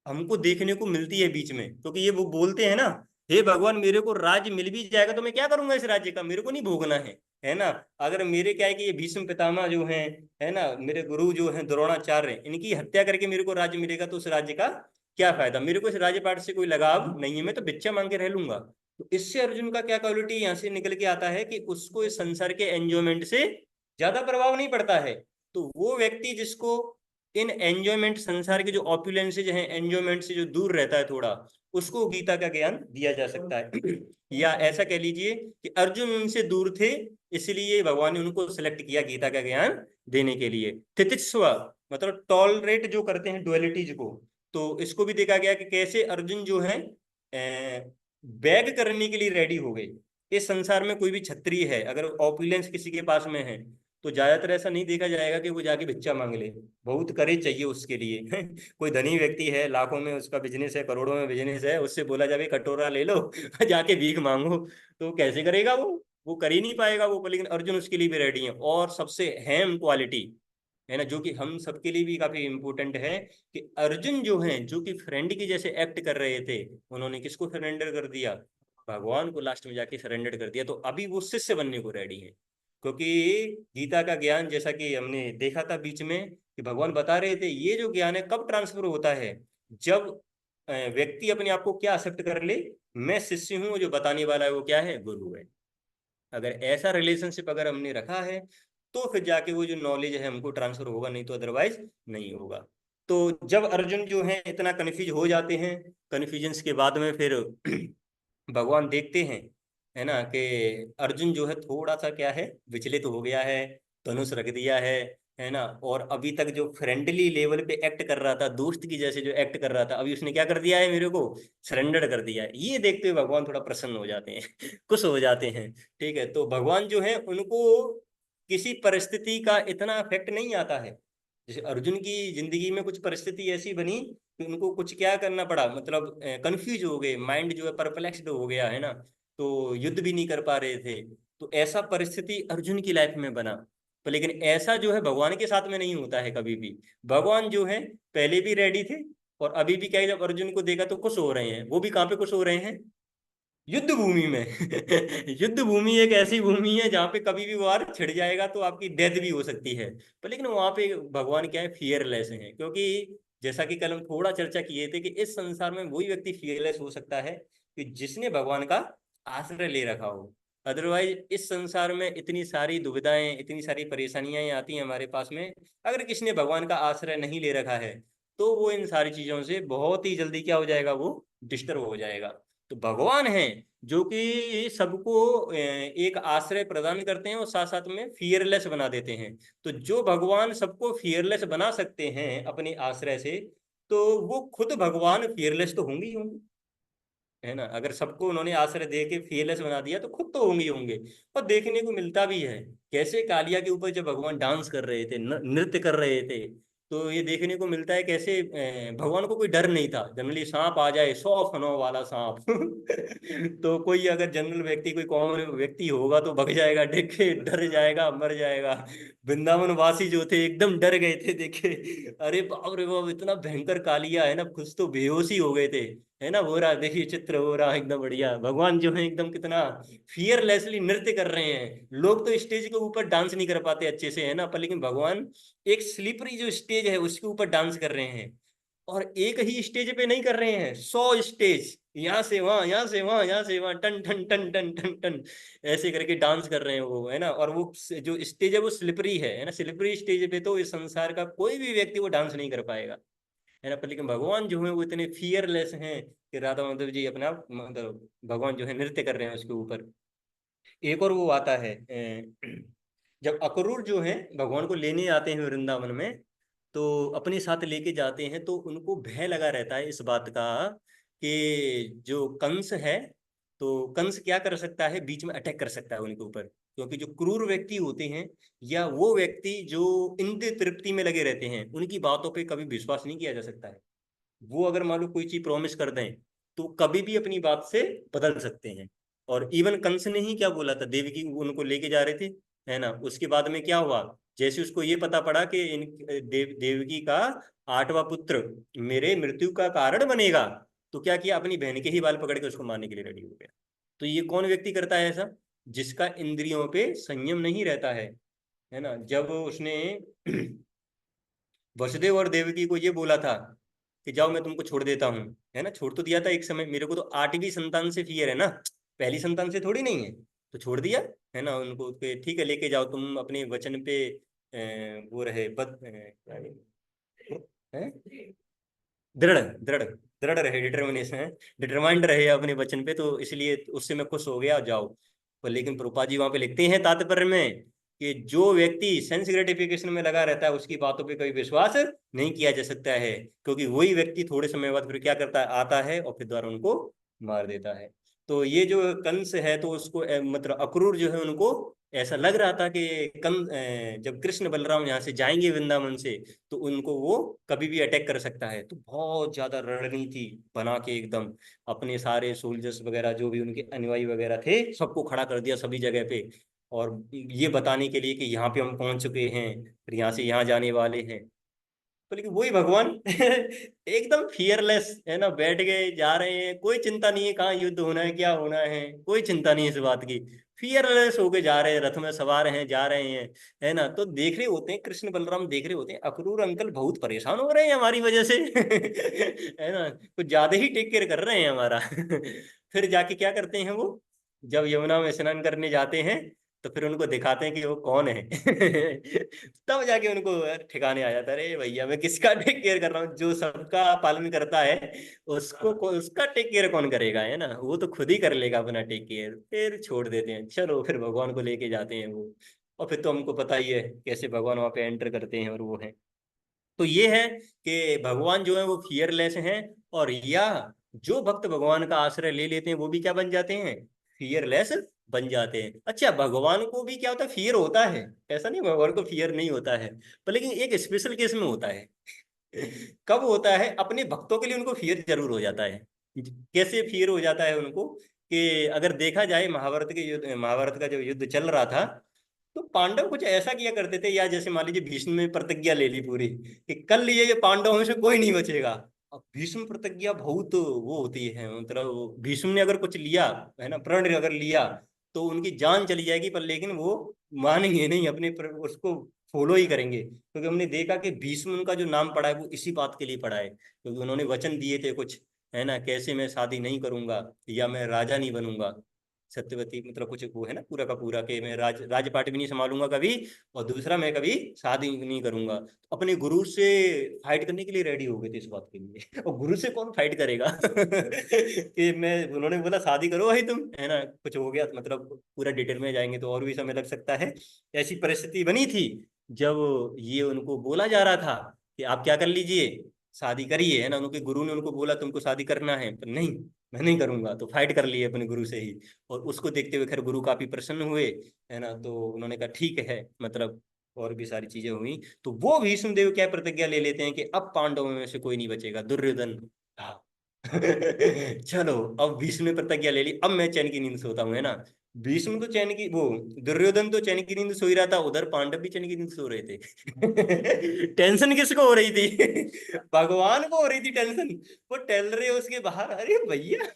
हमको देखने को मिलती है बीच में, क्योंकि ये वो बोलते हैं ना, हे भगवान मेरे को राज्य मिल भी जाएगा तो मैं क्या करूंगा इस राज्य का, मेरे को नहीं भोगना है ना। अगर मेरे क्या है कि ये भीष्म पितामह जो हैं, है ना, मेरे गुरु जो हैं द्रोणाचार्य, इनकी हत्या करके मेरे को राज्य मिलेगा तो उस राज्य का क्या फायदा, मेरे को इस राज्य पाठ से कोई लगाव नहीं है, मैं तो भिक्षा मांग के रह लूंगा। तो इससे अर्जुन का क्या क्वालिटी यहाँ से निकल के आता है कि उसको इस संसार के एंजॉयमेंट से ज्यादा प्रभाव नहीं पड़ता है। तो वो व्यक्ति जिसको इन एंजॉयमेंट, संसार के जो ऑपुलेंसेज हैं, एंजॉयमेंट से जो दूर रहता है थोड़ा, उसको गीता का ज्ञान दिया जा सकता है। या ऐसा कह लीजिए कि अर्जुन उनसे दूर थे, इसलिए भगवान ने उनको सेलेक्ट किया गीता का ज्ञान देने के लिए। तितिस्व मतलब टॉलरेट जो करते हैं डुअलिटीज को, तो इसको भी देखा गया कि कैसे अर्जुन जो है बैग करने के लिए रेडी हो गए। इस संसार में कोई भी क्षत्रिय है अगर ऑपुलेंस किसी के पास में है, तो ज्यादातर ऐसा नहीं देखा जाएगा कि वो जाके भिक्षा मांग ले, बहुत करे चाहिए उसके लिए। कोई धनी व्यक्ति है, लाखों में उसका बिजनेस है, करोड़ों में बिजनेस है, उससे बोला जाए कटोरा ले लो जाके भीख मांगो, तो कैसे करेगा वो कर ही नहीं पाएगा वो। लेकिन अर्जुन उसके लिए भी रेडी है। और सबसे अहम क्वालिटी है ना, जो कि हम सबके लिए भी काफी इंपॉर्टेंट है, कि अर्जुन जो है, जो कि फ्रेंड की जैसे एक्ट कर रहे थे, उन्होंने किसको सरेंडर कर दिया, भगवान को लास्ट में जाके सरेंडर कर दिया। तो अभी वो शिष्य बनने को रेडी है, क्योंकि गीता का ज्ञान जैसा कि हमने देखा था बीच में कि भगवान बता रहे थे, ये जो ज्ञान है कब ट्रांसफर होता है, जब व्यक्ति अपने आप को क्या एक्सेप्ट कर ले, मैं शिष्य हूँ, जो बताने वाला है वो क्या है, गुरु है। अगर ऐसा रिलेशनशिप अगर हमने रखा है, तो फिर जाके वो जो नॉलेज है हमको ट्रांसफर होगा, नहीं तो अदरवाइज नहीं होगा। तो जब अर्जुन जो है इतना कन्फ्यूज हो जाते हैं, कन्फ्यूजन्स के बाद में फिर भगवान देखते हैं, है ना, कि अर्जुन जो है थोड़ा सा क्या है, विचलित हो गया है, धनुष रख दिया है ना। और अभी तक जो फ्रेंडली लेवल पे एक्ट कर रहा था, दोस्त की जैसे जो एक्ट कर रहा था, अभी उसने क्या कर दिया है, मेरे को सरेंडर कर दिया है। ये देखते हुए भगवान थोड़ा प्रसन्न हो जाते हैं, खुश हो जाते हैं। ठीक है, तो भगवान जो है उनको किसी परिस्थिति का इतना इफेक्ट नहीं आता है। जैसे अर्जुन की जिंदगी में कुछ परिस्थिति ऐसी बनी कि उनको कुछ क्या करना पड़ा, मतलब कंफ्यूज हो गए, माइंड जो है परप्लेक्स्ड हो गया, है ना, तो युद्ध भी नहीं कर पा रहे थे। तो ऐसा परिस्थिति अर्जुन की लाइफ में बना। तो लेकिन ऐसा जो है भगवान के साथ में नहीं होता है कभी भी। भगवान जो है पहले भी रेडी थे, और अभी भी क्या है, जब अर्जुन को देखा तो खुश हो रहे हैं। वो भी कहाँ पे खुश हो रहे हैं, युद्ध भूमि में। युद्ध भूमि एक ऐसी भूमि है जहाँ पे कभी भी वार छिड़ जाएगा तो आपकी डेथ भी हो सकती है। पर लेकिन वहां पे भगवान क्या है, फियरलेस है। क्योंकि जैसा कि कल हम थोड़ा चर्चा किए थे कि इस संसार में वही व्यक्ति फियरलेस हो सकता है कि जिसने भगवान का आश्रय ले रखा हो। अदरवाइज इस संसार में इतनी सारी दुविधाएं, इतनी सारी परेशानियां आती हैं हमारे पास में, अगर किसी ने भगवान का आश्रय नहीं ले रखा है, तो वो इन सारी चीजों से बहुत ही जल्दी क्या हो जाएगा, वो डिस्टर्ब हो जाएगा। तो भगवान हैं जो कि सबको एक आश्रय प्रदान करते हैं और साथ साथ में फियरलेस बना देते हैं। तो जो भगवान सबको फियरलेस बना सकते हैं अपने आश्रय से, तो वो खुद भगवान फियरलेस तो होंगे ही होंगे, है ना। अगर सबको उन्होंने आश्रय दे के फियरलेस बना दिया तो खुद तो होंगे ही होंगे। और देखने को मिलता भी है कैसे कालिया के ऊपर जब भगवान डांस कर रहे थे, नृत्य कर रहे थे, तो ये देखने को मिलता है कैसे भगवान को कोई डर नहीं था। जनरली सांप आ जाए, 100 फनों वाला सांप तो कोई अगर जनरल व्यक्ति, कोई कॉमन व्यक्ति होगा तो भग जाएगा, देख के डर जाएगा, मर जाएगा। वृंदावन वासी जो थे एकदम डर गए थे देखे, अरे बाप रे बाप, इतना भयंकर कालिया है ना, कुछ तो बेहोश ही हो गए थे, है ना। हो रहा देखिए चित्र, हो रहा एकदम बढ़िया, भगवान जो है एकदम कितना फियरलेसली नृत्य कर रहे हैं। लोग तो स्टेज के ऊपर डांस नहीं कर पाते अच्छे से, है ना, पर लेकिन भगवान एक स्लिपरी जो स्टेज है उसके ऊपर डांस कर रहे हैं। और एक ही स्टेज पे नहीं कर रहे हैं, 100 स्टेज, यहाँ से वहां, यहाँ से वहां, यहाँ से वहां, टन टन टन टन टन टन ऐसे करके डांस कर रहे हैं वो, है ना। और वो जो स्टेज है वो स्लिपरी है ना। स्लिपरी स्टेज पे तो इस संसार का कोई भी व्यक्ति वो डांस नहीं कर पाएगा, है ना। पर लेकिन भगवान जो है वो इतने फियरलेस हैं कि राधा माधव जी अपना मतलब भगवान जो है नृत्य कर रहे हैं उसके ऊपर। एक और वो आता है जब अक्रूर जो है भगवान को लेने आते हैं वृंदावन में, तो अपने साथ लेके जाते हैं, तो उनको भय लगा रहता है इस बात का कि जो कंस है, तो कंस क्या कर सकता है, बीच में अटैक कर सकता है उनके ऊपर। क्योंकि जो क्रूर व्यक्ति होते हैं या वो व्यक्ति जो इंद्रिय तृप्ति में लगे रहते हैं, उनकी बातों पे कभी विश्वास नहीं किया जा सकता है। वो अगर मान लो कोई चीज प्रॉमिस कर दें तो कभी भी अपनी बात से बदल सकते हैं। और इवन कंस ने ही क्या बोला था, देवकी उनको लेके जा रहे थे, है ना। उसके बाद में क्या हुआ, जैसे उसको ये पता पड़ा कि इन देवकी का 8वां पुत्र मेरे मृत्यु का कारण बनेगा, तो क्या किया, अपनी बहन के ही बाल पकड़ के उसको मारने के लिए रेडी हो गया। तो ये कौन व्यक्ति करता है ऐसा, जिसका इंद्रियों पे संयम नहीं रहता है ना। जब उसने वसुदेव और देवकी को ये बोला था कि जाओ मैं तुमको छोड़ देता हूँ, है ना, छोड़ तो दिया था एक समय, मेरे को तो 8वीं संतान से फियर है ना, पहली संतान से थोड़ी नहीं है, तो छोड़ दिया, है ना उनको कि ठीक है लेके जाओ तुम अपने वचन पे वो रहे हैं? दृढ़ दृढ़ दृढ़ रहे, डिटर्मिनेशन है, डिटरमाइंड रहे अपने वचन पे, तो इसलिए उससे मैं खुश हो गया, जाओ। पर लेकिन प्रभुपाद जी वहां पे लिखते हैं तात्पर्य में कि जो व्यक्ति सेंस ग्रेटिफिकेशन में लगा रहता है उसकी बातों पे कभी विश्वास नहीं किया जा सकता है। क्योंकि वही व्यक्ति थोड़े समय बाद फिर क्या करता है, आता है और फिर द्वारा उनको मार देता है। तो ये जो कंस है तो उसको मतलब अक्रूर जो है उनको ऐसा लग रहा था कि जब कृष्ण बलराम यहाँ से जाएंगे वृंदावन से, तो उनको वो कभी भी अटैक कर सकता है। तो बहुत ज्यादा रणनीति बना के एकदम अपने सारे सोल्जर्स वगैरह जो भी उनके अनुयायी वगैरह थे सबको खड़ा कर दिया सभी जगह पे, और ये बताने के लिए कि यहाँ पे हम पहुंच चुके हैं, फिर यहाँ से यहाँ जाने वाले हैं। तो लेकिन वही भगवान एकदम फियरलेस, है ना, बैठ गए जा रहे हैं, कोई चिंता नहीं है कहाँ युद्ध होना है क्या होना है, कोई चिंता नहीं है इस बात की। फियरलेस होके जा रहे हैं, रथ में सवार हैं, जा रहे हैं, है ना। तो देख रहे होते हैं, कृष्ण बलराम देख रहे होते हैं अक्रूर अंकल बहुत परेशान हो रहे हैं हमारी वजह से है ना, कुछ ज्यादा ही टेक केयर कर रहे हैं हमारा फिर जाके क्या करते हैं वो, जब यमुना में स्नान करने जाते हैं तो फिर उनको दिखाते हैं कि वो कौन है तब जाके उनको ठिकाने आ जाता है, अरे भैया मैं किसका टेक केयर कर रहा हूँ, जो सबका पालन करता है उसका टेक केयर कौन करेगा, है ना, वो तो खुद ही कर लेगा अपना टेक केयर। फिर छोड़ देते हैं, चलो फिर भगवान को लेके जाते हैं वो। और फिर तो हमको पता ही है कैसे भगवान वहां पे एंटर करते हैं और वो है। तो ये है कि भगवान जो है वो फियरलेस हैं, और या जो भक्त भगवान का आश्रय ले लेते हैं वो भी क्या बन जाते हैं, फियरलेस बन जाते हैं। अच्छा, भगवान को भी क्या होता है, फियर होता है, ऐसा नहीं भगवान को फियर नहीं होता है, पर लेकिन एक स्पेशल केस में होता है कब होता है, अपने भक्तों के लिए उनको फियर जरूर हो जाता है। कैसे फियर हो जाता है उनको, कि अगर देखा जाए महाभारत के युद्ध, महाभारत का जब युद्ध चल रहा था, तो पांडव कुछ ऐसा किया करते थे, या जैसे मान लीजिए भीष्म ने प्रतिज्ञा ले ली पूरी कि कल ये पांडवों में से कोई नहीं बचेगा। अब भीष्म प्रतिज्ञा बहुत वो होती है, मतलब भीष्म ने अगर कुछ लिया, है ना, प्रण अगर लिया, तो उनकी जान चली जाएगी, पर लेकिन वो मानेंगे नहीं, अपने उसको फॉलो ही करेंगे। क्योंकि हमने देखा कि भीष्म उनका जो नाम पड़ा है वो इसी बात के लिए पड़ा है, क्योंकि उन्होंने वचन दिए थे कुछ, है ना, कैसे मैं शादी नहीं करूंगा या मैं राजा नहीं बनूंगा, सत्यवती मतलब कुछ वो है ना पूरा का पूरा के मैं राजपाट भी नहीं संभालूंगा कभी, और दूसरा मैं कभी शादी नहीं करूंगा। तो अपने गुरु से फाइट करने के लिए रेडी हो गए थे इस बात के लिए। और गुरु से कौन फाइट करेगा? कि मैं, उन्होंने बोला शादी करो भाई तुम, है ना, कुछ हो गया मतलब पूरा डिटेल में जाएंगे तो और भी समय लग सकता है। ऐसी परिस्थिति बनी थी जब ये उनको बोला जा रहा था कि आप क्या कर लीजिए, शादी करिए, है ना, उनके गुरु ने उनको बोला तुमको शादी करना है, पर नहीं, मैं नहीं करूंगा, तो फाइट कर लिए अपने गुरु से ही। और उसको देखते हुए खैर गुरु काफी प्रसन्न हुए, है ना, तो उन्होंने कहा ठीक है, मतलब और भी सारी चीजें हुई। तो वो भीष्म देव क्या प्रतिज्ञा ले लेते हैं कि अब पांडवों में से कोई नहीं बचेगा, दुर्योधन था। चलो, अब भीष्म ने प्रतिज्ञा ले ली, अब मैं चैन की नींद सोता हूँ, है ना। भीष्म तो चैन की, वो दुर्योधन तो चैन की नींद सो ही रहा था, उधर पांडव भी चैन की नींद सो रहे थे। टेंशन किसको हो रही थी? भगवान को हो रही थी टेंशन। वो टहल रहे उसके बाहर, अरे भैया,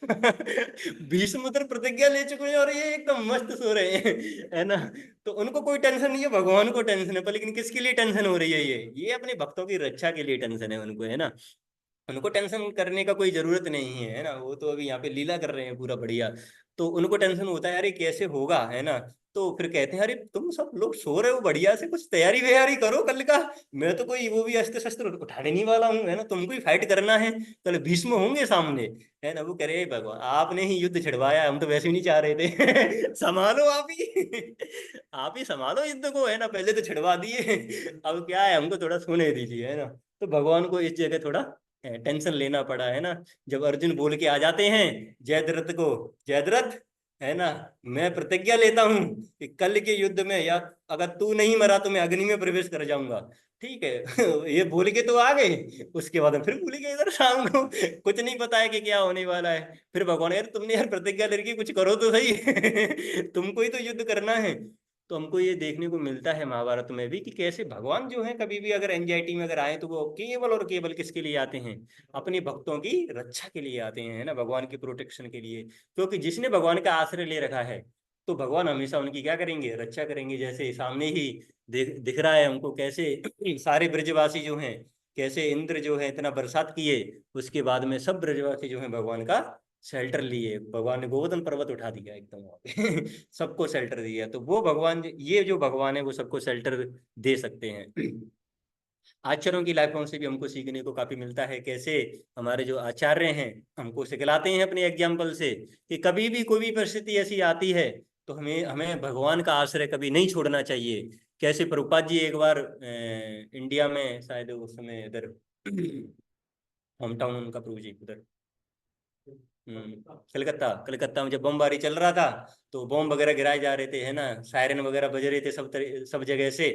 भीष्म उधर प्रतिज्ञा ले चुके हैं और ये एकदम मस्त सो रहे हैं, है ना। तो उनको कोई टेंशन नहीं है, भगवान को टेंशन है, पर लेकिन किसके लिए टेंशन हो रही है? ये अपने भक्तों की रक्षा के लिए टेंशन है उनको, है ना। उनको टेंशन करने का कोई जरूरत नहीं है ना, वो तो अभी यहाँ पे लीला कर रहे हैं पूरा बढ़िया। तो उनको टेंशन होता है अरे कैसे होगा, है ना। तो फिर कहते हैं अरे तुम सब लोग सो रहे हो, बढ़िया से कुछ तैयारी वैयारी करो कल का। मैं तो कोई वो भी अस्त्र शस्त्र उठाने नहीं वाला हूँ, है ना, तुमको ही फाइट करना है, कल भीष्म होंगे सामने, है ना। वो कह रहे भगवान आपने ही युद्ध छिड़वाया, हम तो वैसे ही नहीं चाह रहे थे। संभालो आप ही, आप ही संभालो युद्ध को, है ना, पहले तो छिड़वा दिए, अब क्या है, हमको थोड़ा सोने दीजिए, है ना। तो भगवान को इस जगह थोड़ा टेंशन लेना पड़ा, है ना। जब अर्जुन बोल के आ जाते हैं जयद्रथ को, जयद्रथ, है ना, मैं प्रतिज्ञा लेता हूं कि कल के युद्ध में या अगर तू नहीं मरा तो मैं अग्नि में प्रवेश कर जाऊंगा। ठीक है। ये बोल के तो आ गए, उसके बाद हम फिर भूल गए इधर शाम को, कुछ नहीं पता है कि क्या होने वाला है। फिर भगवान यार तुमने यार प्रतिज्ञा लेके कुछ करो तो सही। तुमको ही तो युद्ध करना है। तो हमको ये देखने को मिलता है महाभारत में भी कि कैसे भगवान जो है कभी भी अगर एंजाइटी में अगर आए तो वो केवल और केवल किसके लिए आते हैं? अपने भक्तों की रक्षा के लिए आते हैं, है ना, भगवान की प्रोटेक्शन के लिए। क्योंकि जिसने भगवान का आश्रय ले रखा है तो भगवान हमेशा उनकी क्या करेंगे? रक्षा करेंगे। जैसे सामने ही दिख रहा है हमको कैसे सारे ब्रजवासी जो हैं, कैसे इंद्र जो है इतना बरसात किए, उसके बाद में सब ब्रजवासी जो है भगवान का शेल्टर लिए, भगवान ने गोवर्धन पर्वत उठा दिया एकदम वहां पे। सबको शेल्टर दिया। तो वो भगवान, ये जो भगवान है वो सबको शेल्टर दे सकते हैं। आचार्यों की लाइफों से भी हमको सीखने को काफी मिलता है, कैसे हमारे जो आचार्य हैं हमको सिखलाते हैं अपने एग्जाम्पल से कि कभी भी कोई भी परिस्थिति ऐसी आती है तो हमें हमें भगवान का आश्रय कभी नहीं छोड़ना चाहिए। कैसे प्रभुपाद जी एक बार इंडिया में शायद उस समय इधर होम टाउन उनका प्रभु जी उधर कलकत्ता, कलकत्ता में जब बमबारी चल रहा था तो बम वगैरह गिराए जा रहे थे, है ना, सायरन वगैरह बज रहे थे सब जगह से,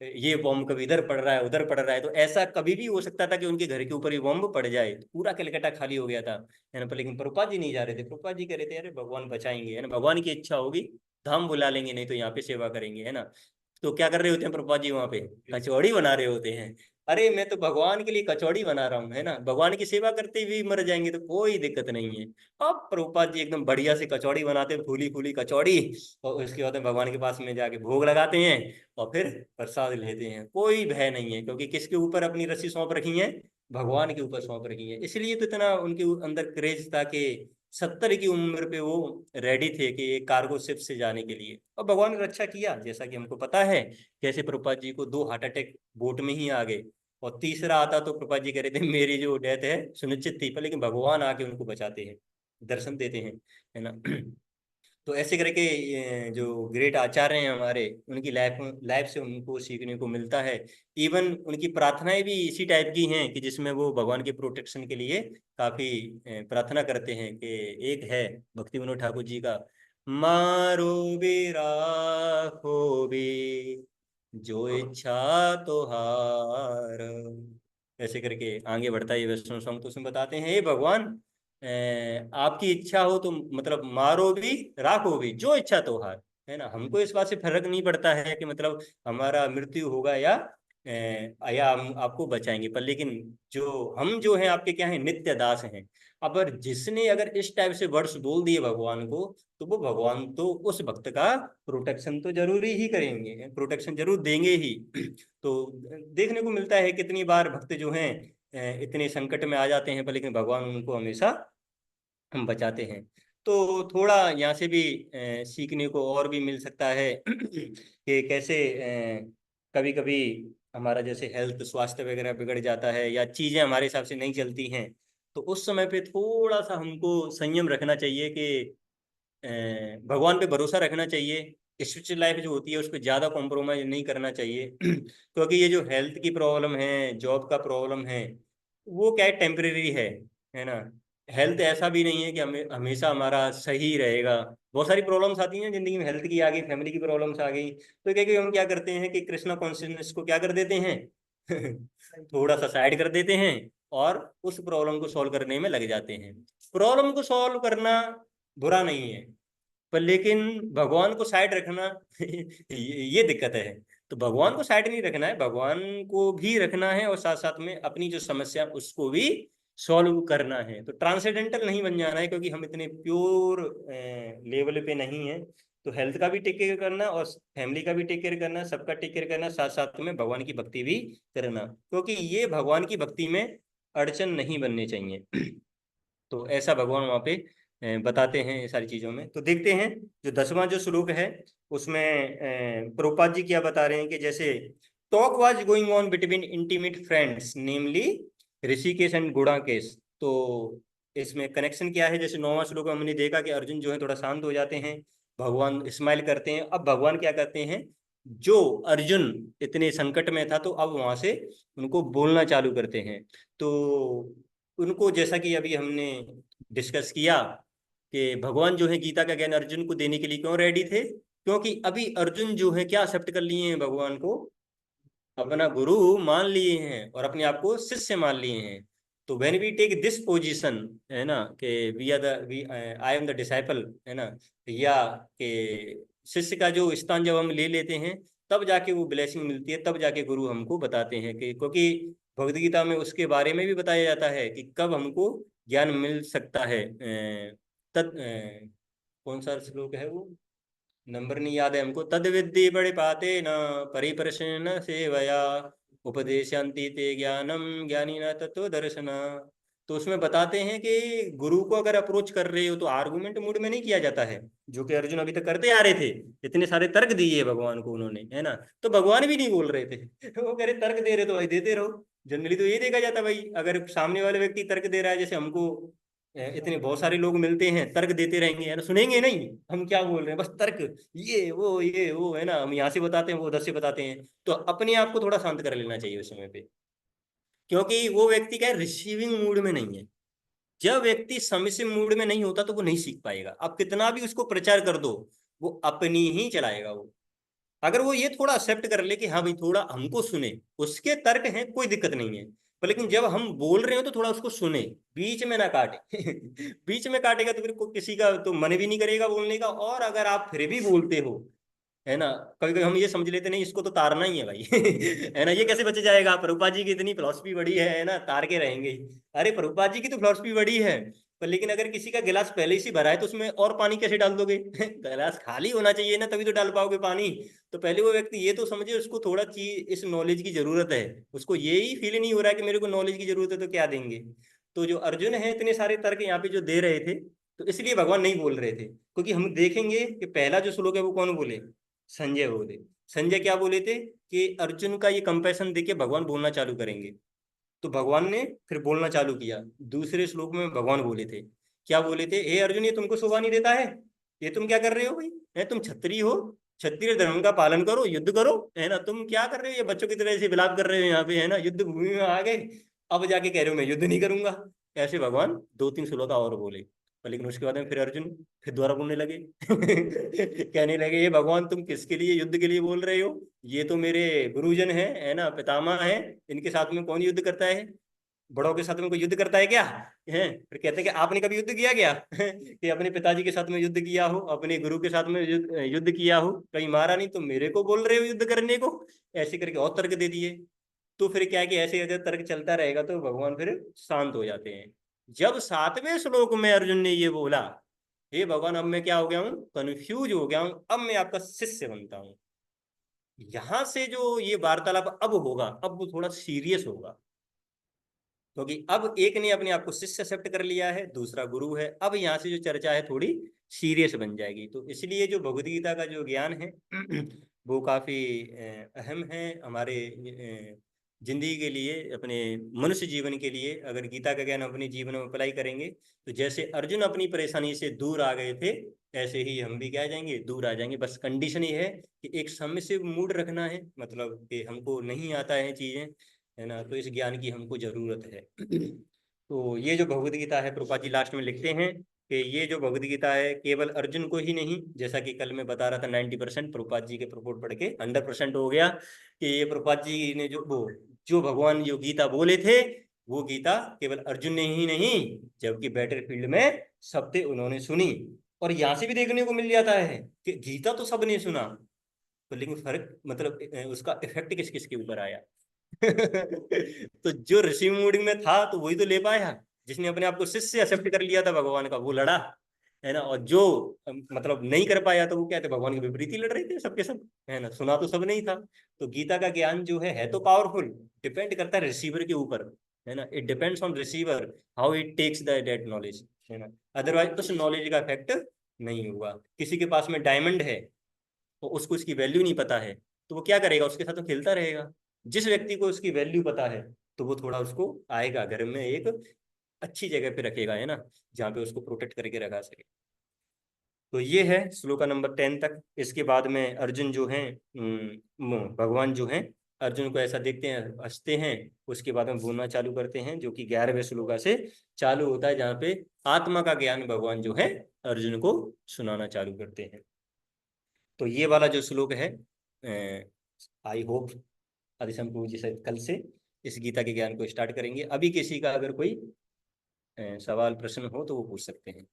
ये बम कभी इधर पड़ रहा है उधर पड़ रहा है। तो ऐसा कभी भी हो सकता था कि उनके घर के ऊपर ही बम पड़ जाए, तो पूरा कलकत्ता खाली हो गया था, है ना। पर लेकिन प्रभुपाद जी नहीं जा रहे थे, प्रभुपाद जी कह रहे थे अरे भगवान बचाएंगे, है ना, भगवान की इच्छा होगी धाम बुला लेंगे, नहीं तो यहाँ पे सेवा करेंगे, है ना। तो क्या कर रहे होते हैं प्रभुपाद जी वहां पे? कचौड़ी बना रहे होते हैं। अरे मैं तो भगवान के लिए कचौड़ी बना रहा हूँ, है ना, भगवान की सेवा करते हुए मर जाएंगे तो कोई दिक्कत नहीं है। अब प्रभुपाद जी एकदम बढ़िया से कचौड़ी बनाते हैं, फूली फूली कचौड़ी, और उसके बाद में भगवान के पास में जाके भोग लगाते हैं और फिर प्रसाद लेते हैं। कोई भय नहीं है, क्योंकि किसके ऊपर अपनी रस्सी सौंप रखी है? भगवान के ऊपर सौंप रखी है। इसलिए तो इतना उनके अंदर क्रेज था कि 70 की उम्र पे वो रेडी थे कि एक कार्गो शिप से जाने के लिए, और भगवान ने रक्षा किया जैसा कि हमको पता है। कैसे प्रभुपाद जी को 2 हार्ट अटैक बोट में ही आ गए, और तीसरा आता तो प्रभुपाद जी कह रहे थे मेरी जो डेथ है सुनिश्चित थी, पर लेकिन भगवान आके उनको बचाते हैं, दर्शन देते हैं, है ना। तो ऐसे करके ये जो ग्रेट आचार्य हैं हमारे, उनकी लाइफ लाइफ से उनको सीखने को मिलता है। इवन उनकी प्रार्थनाएं भी इसी टाइप की हैं कि जिसमें वो भगवान के प्रोटेक्शन के लिए काफी प्रार्थना करते हैं। कि एक है भक्ति विनोद ठाकुर जी का, मारो भी राखो भी जो इच्छा तो हार, ऐसे करके आगे बढ़ता है ये वैष्णव सॉन्ग। तो उसमें बताते हैं हे भगवान, आपकी इच्छा हो तो मतलब मारो भी राखो भी जो इच्छा तो हार, है ना। हमको इस बात से फर्क नहीं पड़ता है कि मतलब हमारा मृत्यु होगा या हम आपको बचाएंगे, पर लेकिन जो हम जो हैं आपके क्या हैं? नित्य दास हैं। अगर जिसने अगर इस टाइप से वर्ड्स बोल दिए भगवान को, तो वो भगवान तो उस भक्त का प्रोटेक्शन तो जरूरी ही करेंगे, प्रोटेक्शन जरूर देंगे ही। तो देखने को मिलता है कितनी बार भक्त जो हैं इतने संकट में आ जाते हैं, पर लेकिन भगवान उनको हमेशा हम बचाते हैं। तो थोड़ा यहाँ से भी सीखने को और भी मिल सकता है कि कैसे कभी कभी हमारा जैसे हेल्थ स्वास्थ्य वगैरह बिगड़ जाता है या चीज़ें हमारे हिसाब से नहीं चलती हैं, तो उस समय पे थोड़ा सा हमको संयम रखना चाहिए कि भगवान पे भरोसा रखना चाहिए। स्पिरिचुअल लाइफ जो होती है उस पर ज़्यादा कॉम्प्रोमाइज नहीं करना चाहिए क्योंकि ये जो हेल्थ की प्रॉब्लम है, जॉब का प्रॉब्लम है, वो क्या है, टेम्परेरी है ना। हेल्थ ऐसा भी नहीं है कि हमें हमेशा हमारा सही रहेगा। बहुत सारी प्रॉब्लम्स आती हैं जिंदगी में, हेल्थ की आ गई, फैमिली की प्रॉब्लम्स आ गई, तो क्या कि हम क्या करते हैं कि कृष्णा कॉन्शियसनेस को क्या कर देते हैं थोड़ा सा साइड कर देते हैं और उस प्रॉब्लम को सॉल्व करने में लग जाते हैं। प्रॉब्लम को सॉल्व करना बुरा नहीं है, पर लेकिन भगवान को साइड रखना ये दिक्कत है। तो भगवान को साइड नहीं रखना है, भगवान को भी रखना है और साथ साथ में अपनी जो समस्या उसको भी सॉल्व करना है। तो ट्रांसेंडेंटल नहीं बन जाना है, क्योंकि हम इतने प्योर लेवल पे नहीं है। तो हेल्थ का भी टेक केयर करना और फैमिली का भी टेक केयर करना, सबका टेक केयर करना, साथ साथ में भगवान की भक्ति भी करना, क्योंकि ये भगवान की भक्ति में अड़चन नहीं बननी चाहिए। तो ऐसा भगवान वहाँ पे बताते हैं ये सारी चीज़ों में। तो देखते हैं जो 10वां जो श्लोक है उसमें प्रभुपाद जी क्या बता रहे हैं कि जैसे talk was going on between intimate friends namely Rishikesh and Gunakesh. तो इसमें कनेक्शन क्या है, जैसे 9वां श्लोक में हमने देखा कि अर्जुन जो है थोड़ा शांत हो जाते हैं, भगवान स्माइल करते हैं। अब भगवान क्या करते हैं, जो अर्जुन इतने संकट में था तो अब वहां से उनको बोलना चालू करते हैं। तो उनको जैसा कि अभी हमने डिस्कस किया कि भगवान जो है गीता का ज्ञान अर्जुन को देने के लिए क्यों रेडी थे, क्योंकि अभी अर्जुन जो है क्या एक्सेप्ट कर लिए हैं, भगवान को अपना गुरु मान लिए हैं और अपने आप को शिष्य मान लिए हैं। तो when we take this position, है ना, कि we are the we I am the disciple, है ना, या कि शिष्य का जो स्थान जब हम ले लेते हैं, तब जाके वो ब्लेसिंग मिलती है, तब जाके गुरु हमको बताते हैं कि, क्योंकि भगवद गीता में उसके बारे में भी बताया जाता है कि कब हमको ज्ञान मिल सकता है। कौन सा श्लोक है वो, नंबर नहीं याद है हमको। तद विद्धि बड़े पाते न परिप्रश्न सेवया उपदेशंति ते ज्ञानम ज्ञानी न तत्व दर्शन। तो उसमें बताते हैं कि गुरु को अगर अप्रोच कर रहे हो तो आर्गुमेंट मूड में नहीं किया जाता है, जो कि अर्जुन अभी तक करते आ रहे थे। इतने सारे तर्क दिए भगवान को उन्होंने, है ना, तो भगवान भी नहीं बोल रहे थे वो कह रहे तर्क दे रहे तो भाई देते रहो। जनरली तो ये देखा जाता भाई, अगर सामने वाले व्यक्ति तर्क दे रहा है, जैसे हमको इतने बहुत सारे लोग मिलते हैं, तर्क देते रहेंगे, है ना, सुनेंगे नहीं हम क्या बोल रहे हैं, बस तर्क, ये वो है ना, हम यहाँ से बताते हैं वो उधर से बताते हैं। तो अपने आप को थोड़ा शांत कर लेना चाहिए उस समय पे, क्योंकि वो व्यक्ति क्या है, रिसीविंग मूड में नहीं है। जब व्यक्ति सबमिसिव मूड में नहीं होता तो वो नहीं सीख पाएगा, आप कितना भी उसको प्रचार कर दो, वो अपनी ही चलाएगा वो। अगर वो ये थोड़ा एक्सेप्ट कर ले कि हाँ भाई थोड़ा हमको सुने, उसके तर्क हैं कोई दिक्कत नहीं है, पर लेकिन जब हम बोल रहे हो तो थोड़ा उसको सुने, बीच में ना काटे बीच में काटेगा तो फिर किसी का तो मन भी नहीं करेगा बोलने का। और अगर आप फिर भी बोलते हो, है ना, कभी कभी हम ये समझ लेते नहीं इसको तो तारना ही है भाई है ना, ये कैसे बच जाएगा, प्रभुपाद जी की इतनी फिलॉसफी बड़ी है ना, तार के रहेंगे ही। अरे प्रभुपाद जी की तो फिलॉसफी बड़ी है, पर लेकिन अगर किसी का गिलास पहले ही से भरा है तो उसमें और पानी कैसे डाल दोगे गिलास खाली होना चाहिए ना, तभी तो डाल पाओगे पानी। तो पहले वो व्यक्ति ये तो समझे उसको थोड़ा चीज इस नॉलेज की जरूरत है, उसको ये ही फील नहीं हो रहा है कि मेरे को नॉलेज की जरूरत है तो क्या देंगे। तो जो अर्जुन है इतने सारे तर्क यहाँ पे जो दे रहे थे, तो इसलिए भगवान नहीं बोल रहे थे, क्योंकि हम देखेंगे कि पहला जो श्लोक है वो कौन बोले, संजय बोले। संजय क्या बोले थे कि अर्जुन का ये कंपैशन देके भगवान बोलना चालू करेंगे। तो भगवान ने फिर बोलना चालू किया। दूसरे श्लोक में भगवान बोले थे, क्या बोले थे, हे अर्जुन ये तुमको शोभा नहीं देता है, ये तुम क्या कर रहे हो भाई, है तुम क्षत्रिय हो, क्षत्रिय धर्म का पालन करो, युद्ध करो, है ना, तुम क्या कर रहे हो, ये बच्चों की तरह से विलाप कर रहे हो यहाँ पे, है ना, युद्ध भूमि में आ गए, अब जाके कह रहे हो मैं युद्ध नहीं करूंगा। ऐसे भगवान 2-3 श्लोक और बोले, पर लेकिन उसके बाद में फिर अर्जुन फिर दोबारा बोलने लगे कहने लगे ये भगवान तुम किसके लिए युद्ध के लिए बोल रहे हो, ये तो मेरे गुरुजन है ना, पितामह है, इनके साथ में कौन युद्ध करता है, बड़ों के साथ में कोई युद्ध करता है क्या, है। फिर कहते हैं कि आपने कभी युद्ध किया क्या कि अपने पिताजी के साथ में युद्ध किया हो, अपने गुरु के साथ में युद्ध किया हो, कहीं मारा नहीं तो मेरे को बोल रहे हो युद्ध करने को, ऐसे करके और तर्क दे दिए। तो फिर क्या है कि ऐसे ऐसे तर्क चलता रहेगा तो भगवान फिर शांत हो जाते हैं। जब 7वें श्लोक में अर्जुन ने ये बोला, हे भगवान अब मैं क्या हो गया हूँ, कंफ्यूज हो गया हूँ, अब मैं आपका शिष्य बनता हूँ। यहां से जो ये वार्तालाप अब होगा, अब वो थोड़ा सीरियस होगा। क्योंकि अब एक ने अपने आप को शिष्य एक्सेप्ट कर लिया है, दूसरा गुरु है। अब यहाँ से जो चर्चा है थोड़ी सीरियस बन जाएगी। तो इसलिए जो भगवद गीता का जो ज्ञान है वो काफी अहम है हमारे जिंदगी के लिए, अपने मनुष्य जीवन के लिए। अगर गीता का ज्ञान अपने जीवन में अप्लाई करेंगे तो जैसे अर्जुन अपनी परेशानी से दूर आ गए थे, ऐसे ही हम भी क्या आ जाएंगे, दूर आ जाएंगे। बस कंडीशन ये है कि एक सबमिसिव मूड रखना है, मतलब कि हमको नहीं आता है चीजें, है ना, तो इस ज्ञान की हमको जरूरत है। तो ये जो भगवद गीता है, प्रभुपाद जी लास्ट में लिखते हैं कि ये जो भगवद गीता है केवल अर्जुन को ही नहीं, जैसा कि कल मैं बता रहा था 90% प्रभुपाद जी के प्रपोट पढ़ के 100% हो गया कि ये प्रभुपाद जी ने जो भगवान जो गीता बोले थे, वो गीता केवल अर्जुन ने ही नहीं, जबकि बैटल फील्ड में सब थे, उन्होंने सुनी। और यहाँ से भी देखने को मिल जाता है कि गीता तो सबने सुना, तो लेकिन फर्क मतलब उसका इफेक्ट किस किस के ऊपर आया। तो जो ऋषि मूड में था तो वही तो ले पाया, जिसने अपने आप को शिष्य एक्सेप्ट कर लिया था भगवान का, वो लड़ा, है ना। और जो मतलब नहीं कर पाया तो वो क्या थे, भगवान के विपरीत ही लड़ रहे थे सबके सब, है ना। सुना तो सब नहीं था। तो गीता का ज्ञान जो है तो पावरफुल, डिपेंड करता है रिसीवर के ऊपर, है ना। It depends on receiver how it takes that knowledge, है ना। अदरवाइज उस नॉलेज का इफेक्ट नहीं होगा। किसी के पास में डायमंड है, तो उसको इसकी वैल्यू नहीं पता है, तो वो क्या करेगा, उसके साथ तो खेलता रहेगा। जिस व्यक्ति को उसकी वैल्यू पता है, तो वो थोड़ा उसको आएगा घर में, एक अच्छी जगह पे रखेगा, है ना, जहाँ पे उसको प्रोटेक्ट करके रखा सके। तो ये है श्लोका नंबर 10 तक। इसके बाद में अर्जुन जो है, भगवान जो है अर्जुन को ऐसा देखते हैं, हंसते हैं। उसके बाद में बोलना चालू करते हैं, जो कि 11वें श्लोका से चालू होता है, जहाँ पे आत्मा का ज्ञान भगवान जो है अर्जुन को सुनाना चालू करते हैं। तो ये वाला जो श्लोक है, आई होप आदिशम प्रभु जी से कल से इस गीता के ज्ञान को स्टार्ट करेंगे। अभी किसी का अगर कोई सवाल प्रश्न हो तो वो पूछ सकते हैं।